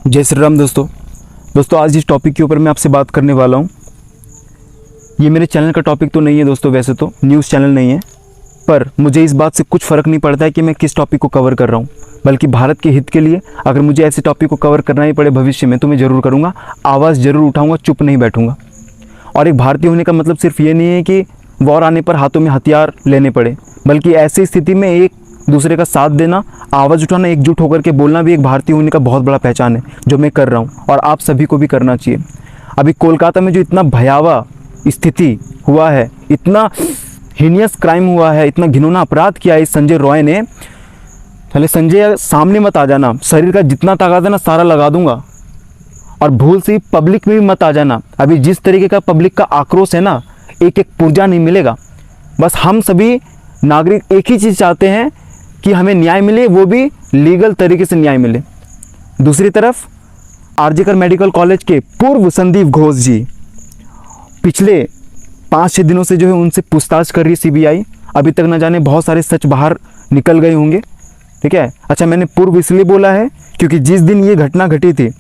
जय श्री राम दोस्तों आज इस टॉपिक के ऊपर मैं आपसे बात करने वाला हूँ। ये मेरे चैनल का टॉपिक तो नहीं है दोस्तों, वैसे तो न्यूज़ चैनल नहीं है, पर मुझे इस बात से कुछ फ़र्क नहीं पड़ता है कि मैं किस टॉपिक को कवर कर रहा हूँ, बल्कि भारत के हित के लिए अगर मुझे ऐसे टॉपिक को कवर करना ही पड़े भविष्य में तो मैं ज़रूर करूँगा, आवाज़ ज़रूर उठाऊँगा, चुप नहीं बैठूँगा। और एक भारतीय होने का मतलब सिर्फ ये नहीं है कि वॉर आने पर हाथों में हथियार लेने पड़े, बल्कि ऐसी स्थिति में एक दूसरे का साथ देना, आवाज़ उठाना, एकजुट होकर के बोलना भी एक भारतीय होने का बहुत बड़ा पहचान है, जो मैं कर रहा हूँ और आप सभी को भी करना चाहिए। अभी कोलकाता में जो इतना भयावह स्थिति हुआ है, इतना हीनियस क्राइम हुआ है, इतना घिनौना अपराध किया है इस संजय रॉय ने। चले संजय सामने मत आ जाना, शरीर का जितना ताकत है ना सारा लगा दूंगा, और भूल से पब्लिक में भी मत आ जाना। अभी जिस तरीके का पब्लिक का आक्रोश है ना, एक एक पुर्जा नहीं मिलेगा। बस हम सभी नागरिक एक ही चीज़ चाहते हैं कि हमें न्याय मिले, वो भी लीगल तरीके से न्याय मिले। दूसरी तरफ आरजीकर मेडिकल कॉलेज के पूर्व संदीप घोष जी पिछले 5-6 दिनों से जो है उनसे पूछताछ कर रही है सीबीआई। अभी तक न जाने बहुत सारे सच बाहर निकल गए होंगे, ठीक है। अच्छा, मैंने पूर्व इसलिए बोला है क्योंकि जिस दिन ये घटना घटी थी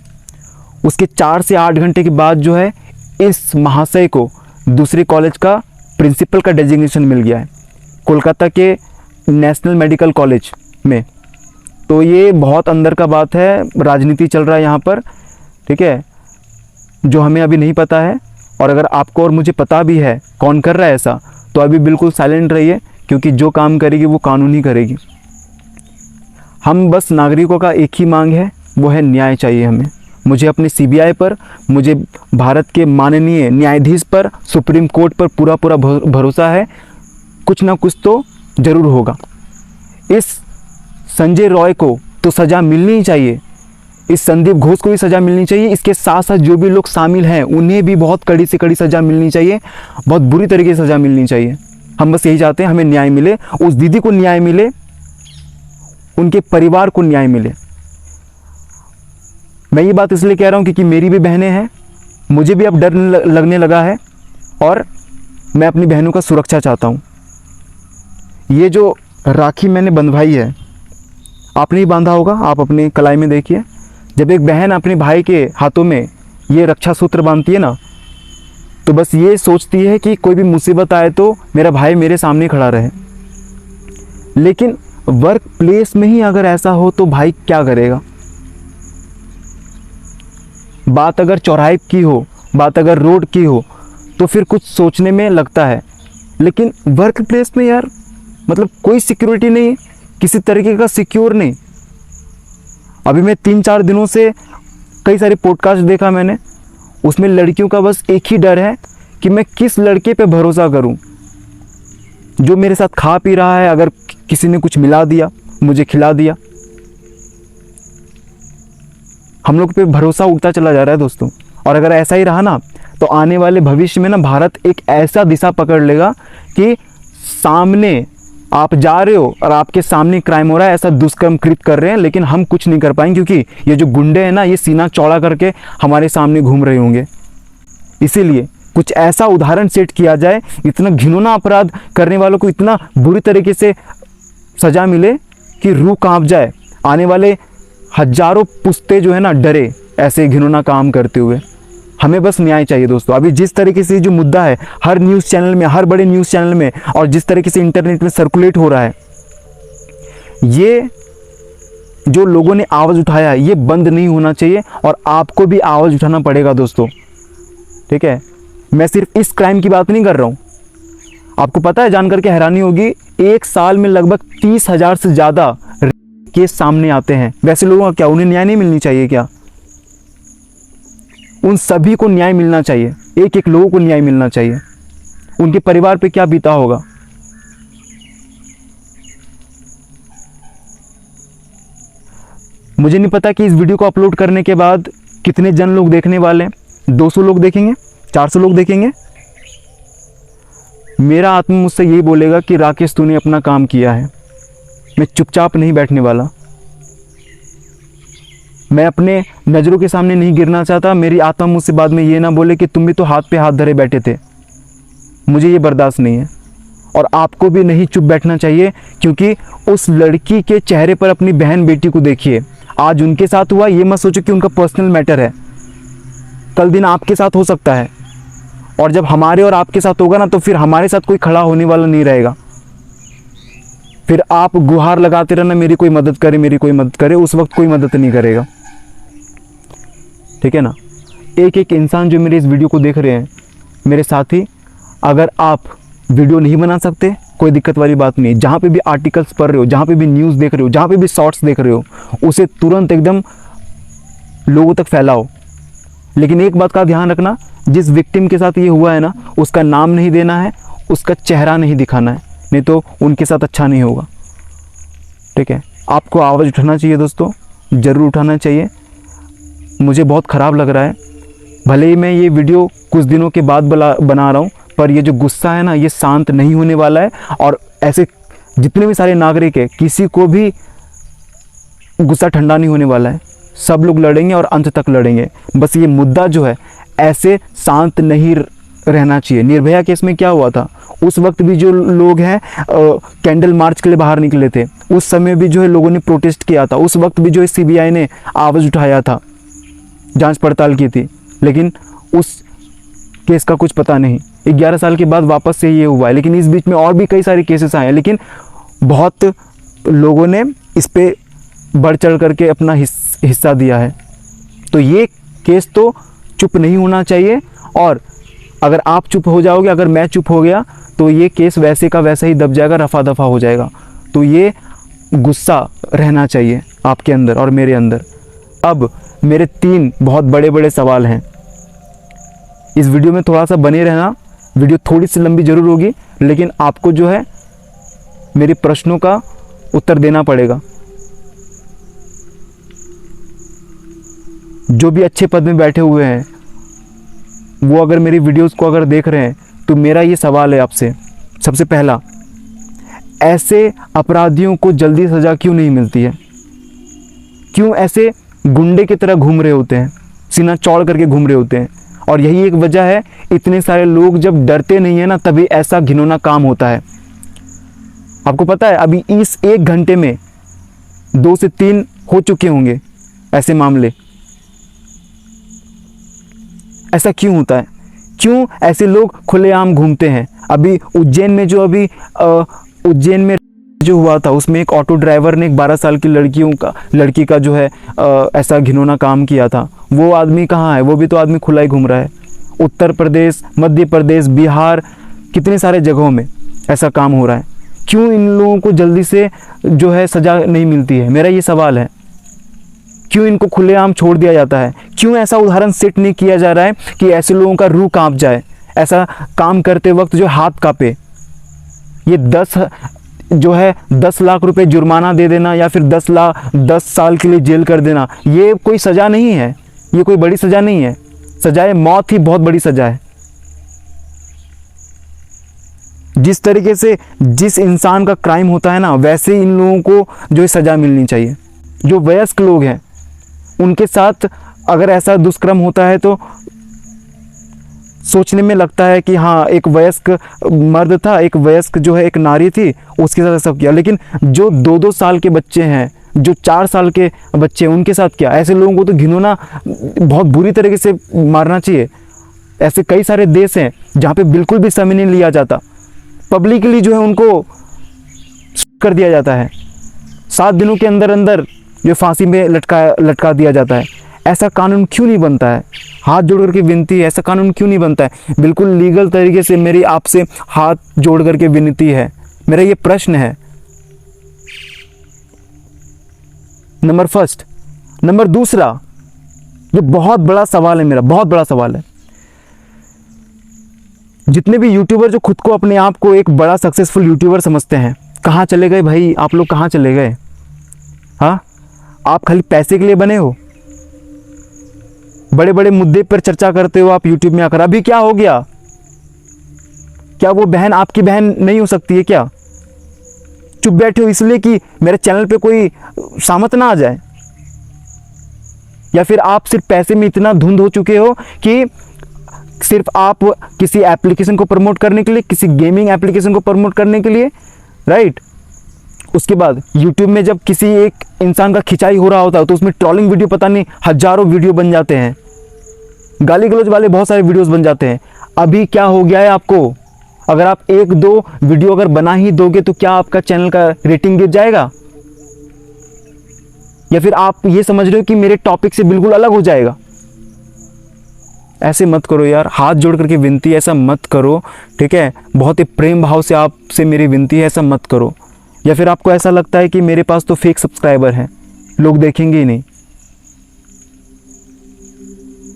उसके 4 से 8 घंटे के बाद जो है इस महाशय को दूसरे कॉलेज का प्रिंसिपल का डेजिग्नेशन मिल गया है, कोलकाता के नेशनल मेडिकल कॉलेज में। तो ये बहुत अंदर का बात है, राजनीति चल रहा है यहाँ पर, ठीक है, जो हमें अभी नहीं पता है। और अगर आपको और मुझे पता भी है कौन कर रहा है ऐसा, तो अभी बिल्कुल साइलेंट रहिए, क्योंकि जो काम करेगी वो कानून ही करेगी। हम बस नागरिकों का एक ही मांग है, वो है न्याय चाहिए हमें। मुझे अपने सीबीआई पर, मुझे भारत के माननीय न्यायाधीश पर, सुप्रीम कोर्ट पर पूरा भरोसा है, कुछ ना कुछ तो ज़रूर होगा। इस संजय रॉय को तो सज़ा मिलनी ही चाहिए, इस संदीप घोष को भी सज़ा मिलनी चाहिए, इसके साथ साथ जो भी लोग शामिल हैं उन्हें भी बहुत कड़ी से कड़ी सज़ा मिलनी चाहिए, बहुत बुरी तरीके से सज़ा मिलनी चाहिए। हम बस यही चाहते हैं, हमें न्याय मिले, उस दीदी को न्याय मिले, उनके परिवार को न्याय मिले। मैं ये बात इसलिए कह रहा हूँ क्योंकि मेरी भी बहनें हैं, मुझे भी अब डर लगने लगा है और मैं अपनी बहनों का सुरक्षा चाहता हूँ। ये जो राखी मैंने बंधवाई है, आपने ही बांधा होगा, आप अपने कलाई में देखिए। जब एक बहन अपने भाई के हाथों में ये रक्षा सूत्र बांधती है ना, तो बस ये सोचती है कि कोई भी मुसीबत आए तो मेरा भाई मेरे सामने खड़ा रहे। लेकिन वर्क प्लेस में ही अगर ऐसा हो तो भाई क्या करेगा? बात अगर चौराहे की हो, बात अगर रोड की हो, तो फिर कुछ सोचने में लगता है। लेकिन वर्क प्लेस में यार, मतलब कोई सिक्योरिटी नहीं, किसी तरीके का सिक्योर नहीं। अभी मैं 3-4 दिनों से कई सारे पॉडकास्ट देखा मैंने, उसमें लड़कियों का बस एक ही डर है कि मैं किस लड़के पे भरोसा करूं, जो मेरे साथ खा पी रहा है, अगर किसी ने कुछ मिला दिया, मुझे खिला दिया। हम लोग पे भरोसा उठता चला जा रहा है दोस्तों। और अगर ऐसा ही रहा ना, तो आने वाले भविष्य में ना भारत एक ऐसा दिशा पकड़ लेगा कि सामने आप जा रहे हो और आपके सामने क्राइम हो रहा है, ऐसा दुष्कर्म कृत कर रहे हैं, लेकिन हम कुछ नहीं कर पाएंगे क्योंकि ये जो गुंडे हैं ना, ये सीना चौड़ा करके हमारे सामने घूम रहे होंगे। इसीलिए कुछ ऐसा उदाहरण सेट किया जाए, इतना घिनौना अपराध करने वालों को इतना बुरी तरीके से सजा मिले कि रूह कांप जाए, आने वाले हजारों पुश्ते जो है ना डरे ऐसे घिनौना काम करते हुए। हमें बस न्याय चाहिए दोस्तों। अभी जिस तरीके से जो मुद्दा है हर न्यूज़ चैनल में, हर बड़े न्यूज़ चैनल में, और जिस तरीके से इंटरनेट में सर्कुलेट हो रहा है, ये जो लोगों ने आवाज़ उठाया है ये बंद नहीं होना चाहिए, और आपको भी आवाज़ उठाना पड़ेगा दोस्तों, ठीक है। मैं सिर्फ इस क्राइम की बात नहीं कर रहा हूँ। आपको पता है, जानकर के हैरानी होगी, एक साल में लगभग 30,000 से ज़्यादा केस सामने आते हैं। वैसे लोगों का क्या, उन्हें न्याय नहीं मिलनी चाहिए क्या? उन सभी को न्याय मिलना चाहिए, एक एक लोगों को न्याय मिलना चाहिए। उनके परिवार पे क्या बीता होगा? मुझे नहीं पता कि इस वीडियो को अपलोड करने के बाद कितने जन लोग देखने वाले हैं। 200 लोग देखेंगे, 400 लोग देखेंगे। मेरा आत्मा मुझसे यही बोलेगा कि राकेश तूने अपना काम किया है, मैं चुपचाप नहीं बैठने वाला। मैं अपने नज़रों के सामने नहीं गिरना चाहता। मेरी आत्मा मुझसे बाद में ये ना बोले कि तुम भी तो हाथ पे हाथ धरे बैठे थे। मुझे ये बर्दाश्त नहीं है, और आपको भी नहीं चुप बैठना चाहिए, क्योंकि उस लड़की के चेहरे पर अपनी बहन बेटी को देखिए। आज उनके साथ हुआ, ये मत सोचो कि उनका पर्सनल मैटर है, कल दिन आपके साथ हो सकता है। और जब हमारे और आपके साथ होगा ना, तो फिर हमारे साथ कोई खड़ा होने वाला नहीं रहेगा। फिर आप गुहार लगाते रहना, मेरी कोई मदद करे, मेरी कोई मदद करे, उस वक्त कोई मदद नहीं करेगा। ठीक है ना। एक एक इंसान जो मेरे इस वीडियो को देख रहे हैं, मेरे साथी, अगर आप वीडियो नहीं बना सकते, कोई दिक्कत वाली बात नहीं। जहाँ पे भी आर्टिकल्स पढ़ रहे हो, जहाँ पे भी न्यूज़ देख रहे हो, जहाँ पे भी शॉर्ट्स देख रहे हो, उसे तुरंत एकदम लोगों तक फैलाओ। लेकिन एक बात का ध्यान रखना, जिस विक्टिम के साथ ये हुआ है ना, उसका नाम नहीं देना है, उसका चेहरा नहीं दिखाना है, नहीं तो उनके साथ अच्छा नहीं होगा। ठीक है। आपको आवाज़ उठाना चाहिए दोस्तों, ज़रूर उठाना चाहिए। मुझे बहुत ख़राब लग रहा है, भले ही मैं ये वीडियो कुछ दिनों के बाद बना रहा हूँ, पर ये जो गुस्सा है ना, ये शांत नहीं होने वाला है। और ऐसे जितने भी सारे नागरिक हैं, किसी को भी गुस्सा ठंडा नहीं होने वाला है। सब लोग लड़ेंगे और अंत तक लड़ेंगे। बस ये मुद्दा जो है ऐसे शांत नहीं रहना चाहिए। निर्भया केस में क्या हुआ था, उस वक्त भी जो लोग हैं कैंडल मार्च के लिए बाहर निकले थे, उस समय भी जो है लोगों ने प्रोटेस्ट किया था, उस वक्त भी जो है सीबीआई ने आवाज़ उठाया था, जांच पड़ताल की थी। लेकिन उस केस का कुछ पता नहीं। 11 साल के बाद वापस से ये हुआ है। लेकिन इस बीच में और भी कई सारे केसेस आए हैं, लेकिन बहुत लोगों ने इस पे बढ़ चढ़ करके अपना हिस्सा दिया है। तो ये केस तो चुप नहीं होना चाहिए। और अगर आप चुप हो जाओगे, अगर मैं चुप हो गया, तो ये केस वैसे का वैसा ही दब जाएगा, रफा दफा हो जाएगा। तो ये गुस्सा रहना चाहिए आपके अंदर और मेरे अंदर। अब मेरे 3 बहुत बड़े बड़े सवाल हैं। इस वीडियो में थोड़ा सा बने रहना, वीडियो थोड़ी सी लंबी ज़रूर होगी, लेकिन आपको जो है मेरे प्रश्नों का उत्तर देना पड़ेगा। जो भी अच्छे पद में बैठे हुए हैं, वो अगर मेरी वीडियोस को अगर देख रहे हैं, तो मेरा ये सवाल है आपसे। सबसे पहला, ऐसे अपराधियों को जल्दी सज़ा क्यों नहीं मिलती है? क्यों ऐसे गुंडे की तरह घूम रहे होते हैं, सीना चौड़ करके घूम रहे होते हैं? और यही एक वजह है, इतने सारे लोग जब डरते नहीं है ना, तभी ऐसा घिनौना काम होता है। आपको पता है, अभी इस 1 घंटे में 2 से 3 हो चुके होंगे ऐसे मामले। ऐसा क्यों होता है? क्यों ऐसे लोग खुलेआम घूमते हैं? अभी उज्जैन में उज्जैन में जो हुआ था, उसमें एक ऑटो ड्राइवर ने एक 12 साल की लड़की का जो है ऐसा घिनौना काम किया था। वो आदमी कहाँ है? वो भी तो आदमी खुला ही घूम रहा है। उत्तर प्रदेश, मध्य प्रदेश, बिहार, कितने सारे जगहों में ऐसा काम हो रहा है। क्यों इन लोगों को जल्दी से जो है सज़ा नहीं मिलती है? मेरा ये सवाल है। क्यों इनको खुलेआम छोड़ दिया जाता है? क्यों ऐसा उदाहरण सेट नहीं किया जा रहा है कि ऐसे लोगों का रूह कांप जाए, ऐसा काम करते वक्त जो हाथ कांपे? ये 10 लाख रुपए जुर्माना दे देना या फिर 10 साल के लिए जेल कर देना, ये कोई सज़ा नहीं है, ये कोई बड़ी सज़ा नहीं है। सजाए मौत ही बहुत बड़ी सज़ा है। जिस तरीके से जिस इंसान का क्राइम होता है ना, वैसे इन लोगों को जो है सज़ा मिलनी चाहिए। जो वयस्क लोग हैं, उनके साथ अगर ऐसा दुष्कर्म होता है तो सोचने में लगता है कि हाँ, एक वयस्क मर्द था, एक वयस्क जो है एक नारी थी, उसके साथ ऐसा किया। लेकिन जो 2-2 साल के बच्चे हैं, जो 4 साल के बच्चे हैं, उनके साथ क्या? ऐसे लोगों को तो घिनौना बहुत बुरी तरीके से मारना चाहिए। ऐसे कई सारे देश हैं जहाँ पे बिल्कुल भी समय नहीं लिया जाता, पब्लिकली जो है उनको कर दिया जाता है। 7 दिनों के अंदर अंदर जो फांसी में लटका दिया जाता है। ऐसा कानून क्यों नहीं बनता है? हाथ जोड़ करके विनती है, ऐसा कानून क्यों नहीं बनता है? बिल्कुल लीगल तरीके से मेरी आपसे हाथ जोड़ करके विनती है, मेरा ये प्रश्न है। Number first. नंबर दूसरा, ये बहुत बड़ा सवाल है, मेरा बहुत बड़ा सवाल है। जितने भी यूट्यूबर जो खुद को अपने आप को एक बड़ा सक्सेसफुल यूट्यूबर समझते हैं, कहाँ चले गए भाई? आप लोग कहाँ चले गए? हाँ, आप खाली पैसे के लिए बने हो? बड़े बड़े मुद्दे पर चर्चा करते हो आप यूट्यूब में आकर। अभी क्या हो गया? क्या वो बहन आपकी बहन नहीं हो सकती है क्या? चुप बैठे हो इसलिए कि मेरे चैनल पे कोई सामत ना आ जाए? या फिर आप सिर्फ पैसे में इतना धुंध हो चुके हो कि सिर्फ आप किसी एप्लीकेशन को प्रमोट करने के लिए, किसी गेमिंग एप्लीकेशन को प्रमोट करने के लिए, राइट, उसके बाद यूट्यूब में जब किसी एक इंसान का खिंचाई हो रहा होता है तो उसमें ट्रोलिंग वीडियो पता नहीं हजारों वीडियो बन जाते हैं, गाली गलौज वाले बहुत सारे वीडियोस बन जाते हैं। अभी क्या हो गया है आपको, अगर आप एक दो वीडियो अगर बना ही दोगे तो क्या आपका चैनल का रेटिंग गिर जाएगा, या फिर आप ये समझ रहे हो कि मेरे टॉपिक से बिल्कुल अलग हो जाएगा? ऐसे मत करो यार, हाथ जोड़ करके विनती है, ऐसा मत करो, ठीक है। बहुत ही प्रेम भाव से आपसे मेरी विनती है, ऐसा मत करो। या फिर आपको ऐसा लगता है कि मेरे पास तो फेक सब्सक्राइबर हैं, लोग देखेंगे ही नहीं।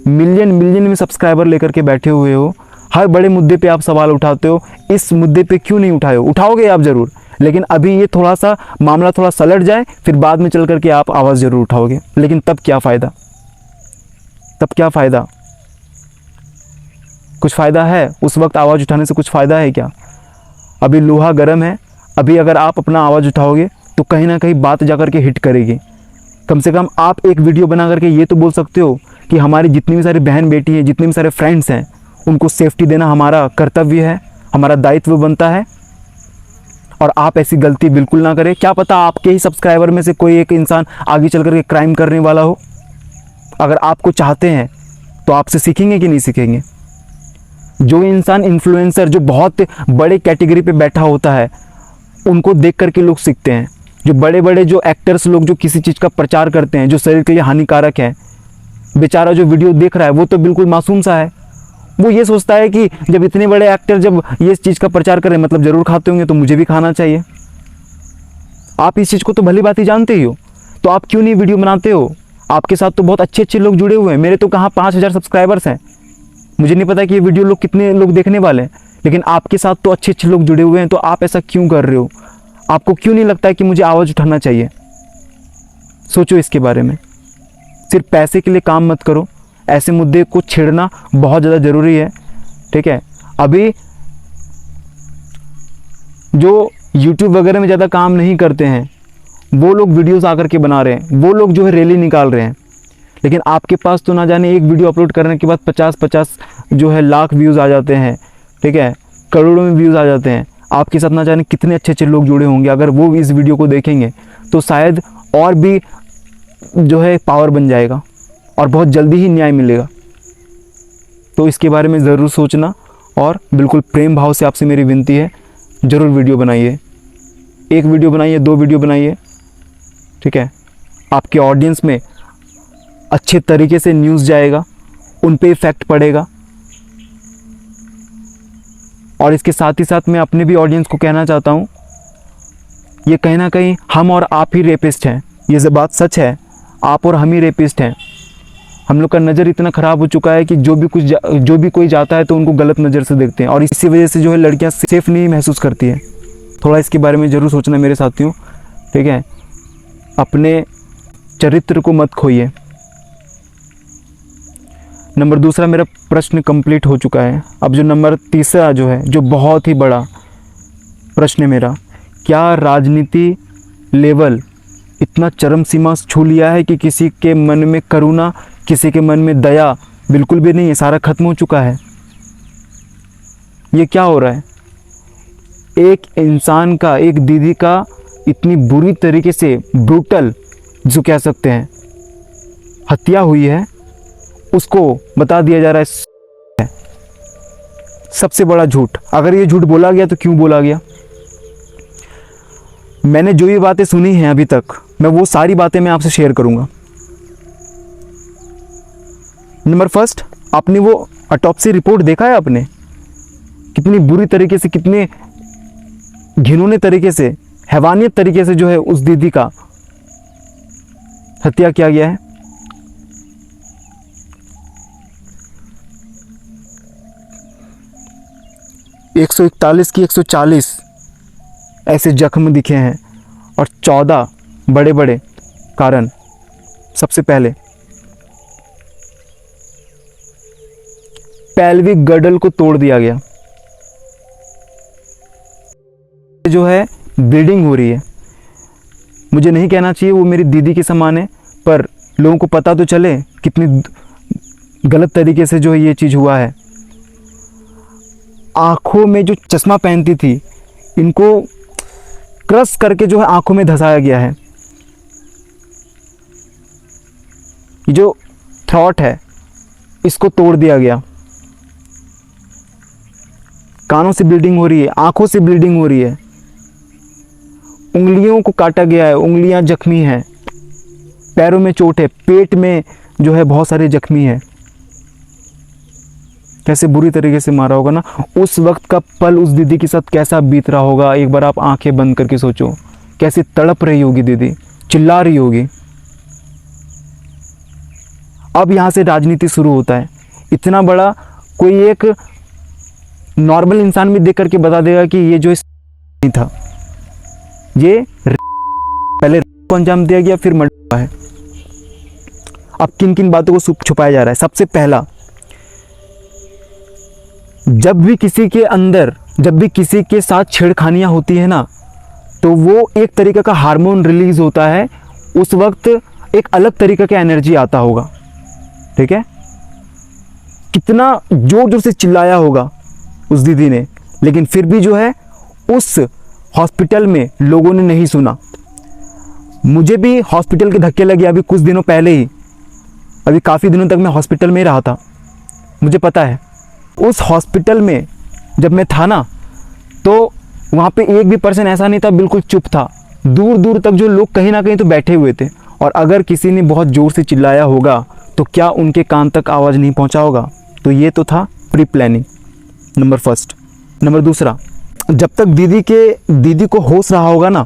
मिलियन मिलियन में सब्सक्राइबर लेकर के बैठे हुए हो, हर बड़े मुद्दे पे आप सवाल उठाते हो, इस मुद्दे पे क्यों नहीं उठाए हो? उठाओगे आप ज़रूर, लेकिन अभी ये थोड़ा सा मामला थोड़ा सलट जाए, फिर बाद में चल करके आप आवाज़ ज़रूर उठाओगे, लेकिन तब क्या फ़ायदा? तब क्या फ़ायदा? कुछ फ़ायदा है? उस वक्त आवाज़ उठाने से कुछ फ़ायदा है क्या? अभी लोहा गर्म है, अभी अगर आप अपना आवाज़ उठाओगे तो कहीं ना कहीं बात जा करके हिट करेगी। कम से कम आप एक वीडियो बना करके ये तो बोल सकते हो कि हमारी जितनी भी सारी बहन बेटी है, जितने भी सारे फ्रेंड्स हैं, उनको सेफ्टी देना हमारा कर्तव्य है, हमारा दायित्व बनता है, और आप ऐसी गलती बिल्कुल ना करें। क्या पता आपके ही सब्सक्राइबर में से कोई एक इंसान आगे चल करके क्राइम करने वाला हो। अगर आपको चाहते हैं तो आपसे सीखेंगे कि नहीं सीखेंगे? जो इंसान इन्फ्लुएंसर, जो बहुत बड़े कैटेगरी पे बैठा होता है, उनको देख करके लोग सीखते हैं। जो बड़े बड़े जो एक्टर्स लोग जो किसी चीज़ का प्रचार करते हैं जो शरीर के लिए हानिकारक है, बेचारा जो वीडियो देख रहा है वो तो बिल्कुल मासूम सा है। वो ये सोचता है कि जब इतने बड़े एक्टर जब ये चीज़ का प्रचार करें, मतलब ज़रूर खाते होंगे, तो मुझे भी खाना चाहिए। आप इस चीज़ को तो भली बात ही जानते ही हो, तो आप क्यों नहीं वीडियो बनाते हो? आपके साथ तो बहुत अच्छे अच्छे लोग जुड़े हुए हैं। मेरे तो कहाँ 5000 सब्सक्राइबर्स हैं, मुझे नहीं पता कि ये वीडियो लोग कितने लोग देखने वाले हैं, लेकिन आपके साथ तो अच्छे अच्छे लोग जुड़े हुए हैं। तो आप ऐसा क्यों कर रहे हो? आपको क्यों नहीं लगता है कि मुझे आवाज़ उठाना चाहिए? सोचो इसके बारे में। सिर्फ पैसे के लिए काम मत करो, ऐसे मुद्दे को छेड़ना बहुत ज़्यादा ज़रूरी है, ठीक है। अभी जो YouTube वगैरह में ज़्यादा काम नहीं करते हैं वो लोग वीडियोस आकर के बना रहे हैं, वो लोग जो है रैली निकाल रहे हैं, लेकिन आपके पास तो ना जाने एक वीडियो अपलोड करने के बाद 50-50 जो है लाख व्यूज़ आ जाते हैं, ठीक है, करोड़ों में व्यूज़ आ जाते हैं। आपके साथ ना जाने कितने अच्छे अच्छे लोग जुड़े होंगे। अगर वो इस वीडियो को देखेंगे तो शायद और भी जो है पावर बन जाएगा और बहुत जल्दी ही न्याय मिलेगा। तो इसके बारे में ज़रूर सोचना, और बिल्कुल प्रेम भाव से आपसे मेरी विनती है, ज़रूर वीडियो बनाइए। एक वीडियो बनाइए, 2 वीडियो बनाइए, ठीक है। आपके ऑडियंस में अच्छे तरीके से न्यूज़ जाएगा, उन पे इफ़ेक्ट पड़ेगा। और इसके साथ ही साथ मैं अपने भी ऑडियंस को कहना चाहता हूँ, ये कहीं ना कहीं हम और आप ही रेपिस्ट हैं। ये बात सच है, आप और हम ही रेपिस्ट हैं। हम लोग का नज़र इतना ख़राब हो चुका है कि जो भी कोई जाता है तो उनको गलत नज़र से देखते हैं, और इसी वजह से जो है लड़कियां सेफ़ नहीं महसूस करती हैं। थोड़ा इसके बारे में ज़रूर सोचना मेरे साथियों, ठीक है। अपने चरित्र को मत खोइए। नंबर दूसरा मेरा प्रश्न कंप्लीट हो चुका है। अब जो नंबर तीसरा जो है, जो बहुत ही बड़ा प्रश्न है मेरा, क्या राजनीति लेवल इतना चरम सीमा छू लिया है कि किसी के मन में करुणा, किसी के मन में दया बिल्कुल भी नहीं है, सारा खत्म हो चुका है? ये क्या हो रहा है? एक इंसान का, एक दीदी का इतनी बुरी तरीके से ब्रूटल जो कह सकते हैं हत्या हुई है, उसको बता दिया जा रहा है सबसे बड़ा झूठ। अगर ये झूठ बोला गया तो क्यों बोला गया? मैंने जो ये बातें सुनी हैं अभी तक, मैं वो सारी बातें मैं आपसे शेयर करूंगा। नंबर फर्स्ट, आपने वो ऑटोप्सी रिपोर्ट देखा है? आपने कितनी बुरी तरीके से, कितने घिनौने तरीके से, हैवानियत तरीके से जो है उस दीदी का हत्या किया गया है। एक 141 की 140 ऐसे जख्म दिखे हैं, और 14 बड़े बड़े कारण। सबसे पहले पैल्विक गर्डल को तोड़ दिया गया, जो है ब्लीडिंग हो रही है। मुझे नहीं कहना चाहिए वो मेरी दीदी के समान है, पर लोगों को पता तो चले कितनी गलत तरीके से जो है ये चीज़ हुआ है। आँखों में जो चश्मा पहनती थी, इनको क्रश करके जो है आंखों में धंसाया गया है। जो थ्रॉट है इसको तोड़ दिया गया। कानों से ब्लीडिंग हो रही है, आंखों से ब्लीडिंग हो रही है, उंगलियों को काटा गया है, उंगलियां जख्मी हैं, पैरों में चोट है, पेट में जो है बहुत सारे जख्मी है। कैसे बुरी तरीके से मारा होगा ना। उस वक्त का पल उस दीदी के साथ कैसा बीत रहा होगा, एक बार आप आंखें बंद करके सोचो। कैसे तड़प रही होगी दीदी, चिल्ला रही होगी। अब यहाँ से राजनीति शुरू होता है। इतना बड़ा कोई एक नॉर्मल इंसान भी देख करके बता देगा कि ये जो नहीं था, ये पहले को अंजाम दिया गया, फिर मर्डर है। अब किन किन बातों को छुपाया जा रहा है। सबसे पहला, जब भी किसी के साथ छेड़खानियां होती है ना, तो वो एक तरीके का हार्मोन रिलीज होता है। उस वक्त एक अलग तरीके का एनर्जी आता होगा। ठीक है, कितना जोर जोर से चिल्लाया होगा उस दीदी ने, लेकिन फिर भी जो है उस हॉस्पिटल में लोगों ने नहीं सुना। मुझे भी हॉस्पिटल के धक्के लगे अभी कुछ दिनों पहले ही। अभी काफ़ी दिनों तक मैं हॉस्पिटल में ही रहा था, मुझे पता है। उस हॉस्पिटल में जब मैं था ना, तो वहाँ पे एक भी पर्सन ऐसा नहीं था, बिल्कुल चुप था। दूर दूर तक जो लोग कहीं ना कहीं तो बैठे हुए थे, और अगर किसी ने बहुत ज़ोर से चिल्लाया होगा तो क्या उनके कान तक आवाज़ नहीं पहुँचा होगा। तो ये तो था pre planning, number first. Number दूसरा, जब तक दीदी को होश रहा होगा ना,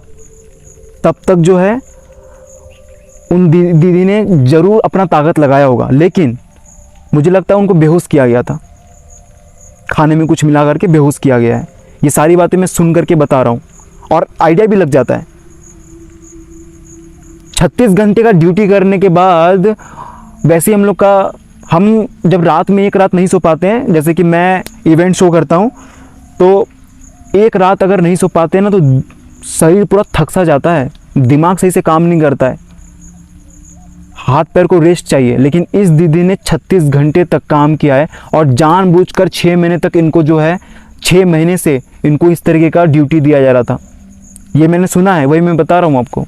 तब तक जो है उन दीदी ने ज़रूर अपना ताकत लगाया होगा, लेकिन मुझे लगता है उनको बेहोश किया गया था। खाने में कुछ मिला करके बेहोश किया गया है। ये सारी बातें मैं सुन करके बता रहा हूँ, और आइडिया भी लग जाता है। 36 घंटे का ड्यूटी करने के बाद वैसे हम जब रात में एक रात नहीं सो पाते हैं, जैसे कि मैं इवेंट शो करता हूँ, तो एक रात अगर नहीं सो पाते हैं ना, तो शरीर पूरा थक सा जाता है, दिमाग सही से काम नहीं करता है, हाथ पैर को रेस्ट चाहिए। लेकिन इस दीदी ने 36 घंटे तक काम किया है, और जानबूझकर 6 महीने तक इनको जो है 6 महीने से इनको इस तरीके का ड्यूटी दिया जा रहा था। ये मैंने सुना है, वही मैं बता रहा हूँ आपको।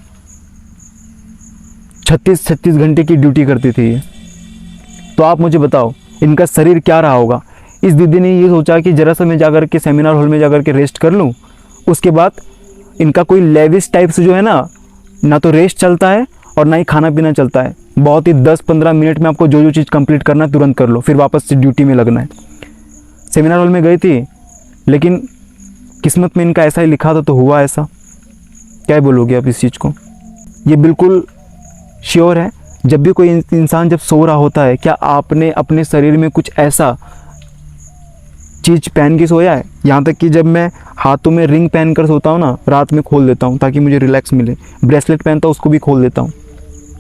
36 घंटे की ड्यूटी करती थी ये। तो आप मुझे बताओ इनका शरीर क्या रहा होगा। इस दीदी ने ये सोचा कि जरा सा मैं जाकर के सेमिनार हॉल में जाकर के रेस्ट कर लूँ, उसके बाद इनका कोई लेविस टाइप से जो है ना तो रेस्ट चलता है और ना ही खाना पीना चलता है। बहुत ही 10-15 मिनट में आपको जो चीज़ कंप्लीट करना है तुरंत कर लो, फिर वापस से ड्यूटी में लगना है। सेमिनार हॉल में गई थी, लेकिन किस्मत में इनका ऐसा ही लिखा था, तो हुआ ऐसा। क्या बोलोगे आप इस चीज़ को। ये बिल्कुल श्योर है, जब भी कोई इंसान जब सो रहा होता है, क्या आपने अपने शरीर में कुछ ऐसा चीज़ पहन के सोया है। यहाँ तक कि जब मैं हाथों में रिंग पहन कर सोता हूँ ना, रात में खोल देता हूँ ताकि मुझे रिलैक्स मिले। ब्रेसलेट पहनता हूँ उसको भी खोल देता हूँ।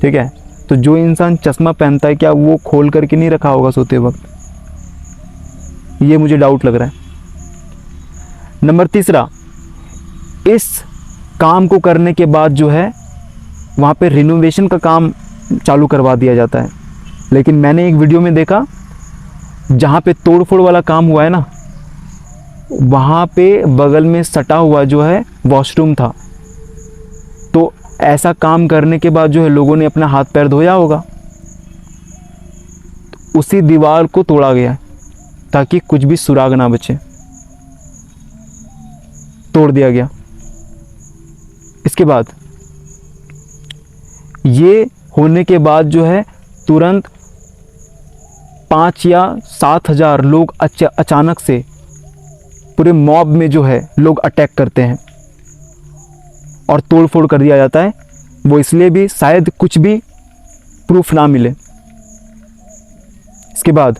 ठीक है, तो जो इंसान चश्मा पहनता है क्या वो खोल करके नहीं रखा होगा सोते वक्त, ये मुझे डाउट लग रहा है। नंबर तीसरा, इस काम को करने के बाद जो है वहाँ पे रिनोवेशन का काम चालू करवा दिया जाता है। लेकिन मैंने एक वीडियो में देखा जहाँ पे तोड़फोड़ वाला काम हुआ है ना, वहाँ पे बगल में सटा हुआ जो है वॉशरूम था। तो ऐसा काम करने के बाद जो है लोगों ने अपना हाथ पैर धोया होगा, उसी दीवार को तोड़ा गया ताकि कुछ भी सुराग ना बचे, तोड़ दिया गया। इसके बाद ये होने के बाद जो है तुरंत 5 या 7 हज़ार लोग अचानक से पूरे मॉब में जो है लोग अटैक करते हैं और तोड़फोड़ कर दिया जाता है। वो इसलिए भी शायद कुछ भी प्रूफ ना मिले। इसके बाद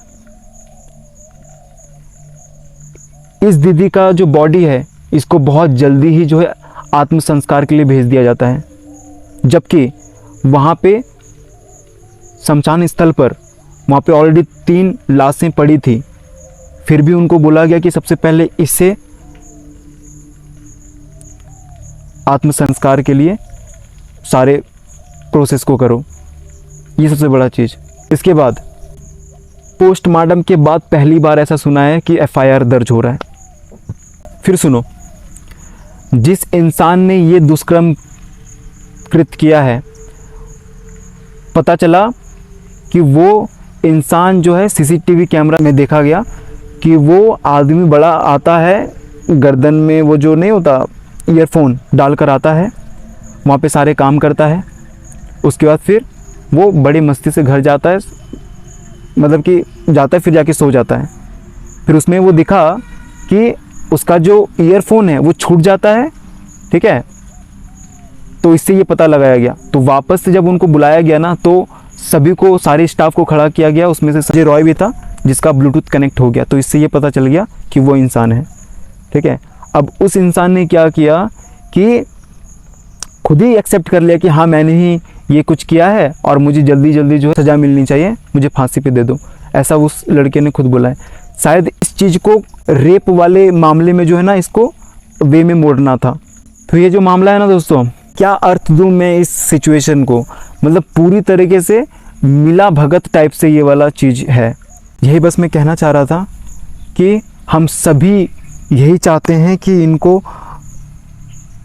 इस दीदी का जो बॉडी है इसको बहुत जल्दी ही जो है आत्मसंस्कार के लिए भेज दिया जाता है, जबकि वहाँ पे शमशान स्थल पर वहाँ पे ऑलरेडी 3 लाशें पड़ी थी। फिर भी उनको बोला गया कि सबसे पहले इससे आत्मसंस्कार के लिए सारे प्रोसेस को करो, ये सबसे बड़ा चीज़। इसके बाद पोस्टमार्टम के बाद पहली बार ऐसा सुना है कि FIR दर्ज हो रहा है। फिर सुनो, जिस इंसान ने ये दुष्कर्म कृत किया है, पता चला कि वो इंसान जो है सीसीटीवी कैमरा में देखा गया कि वो आदमी बड़ा आता है, गर्दन में वो जो नहीं होता ईयरफोन डालकर आता है, वहाँ पे सारे काम करता है। उसके बाद फिर वो बड़ी मस्ती से घर जाता है, मतलब कि जाता है फिर जाके सो जाता है। फिर उसमें वो दिखा कि उसका जो ईयरफोन है वो छूट जाता है, ठीक है। तो इससे ये पता लगाया गया। तो वापस से जब उनको बुलाया गया ना, तो सभी को, सारे स्टाफ को खड़ा किया गया। उसमें से संजय रॉय भी था जिसका ब्लूटूथ कनेक्ट हो गया। तो इससे ये पता चल गया कि वो इंसान है, ठीक है। अब उस इंसान ने क्या किया कि खुद ही एक्सेप्ट कर लिया कि हाँ मैंने ही ये कुछ किया है और मुझे जल्दी जल्दी जो है सज़ा मिलनी चाहिए, मुझे फांसी पे दे दो, ऐसा उस लड़के ने खुद बोला है। शायद इस चीज़ को रेप वाले मामले में जो है ना, इसको वे में मोड़ना था। तो ये जो मामला है ना दोस्तों, क्या अर्थ दूँ मैं इस सिचुएशन को, मतलब पूरी तरीके से मिला भगत टाइप से ये वाला चीज़ है। यही बस मैं कहना चाह रहा था कि हम सभी यही चाहते हैं कि इनको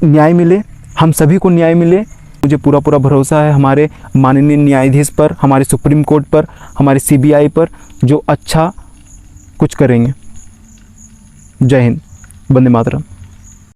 न्याय मिले, हम सभी को न्याय मिले। मुझे पूरा भरोसा है हमारे माननीय न्यायाधीश पर, हमारे सुप्रीम कोर्ट पर, हमारे सीबीआई पर, जो अच्छा कुछ करेंगे। जय हिंद, वंदे मातरम।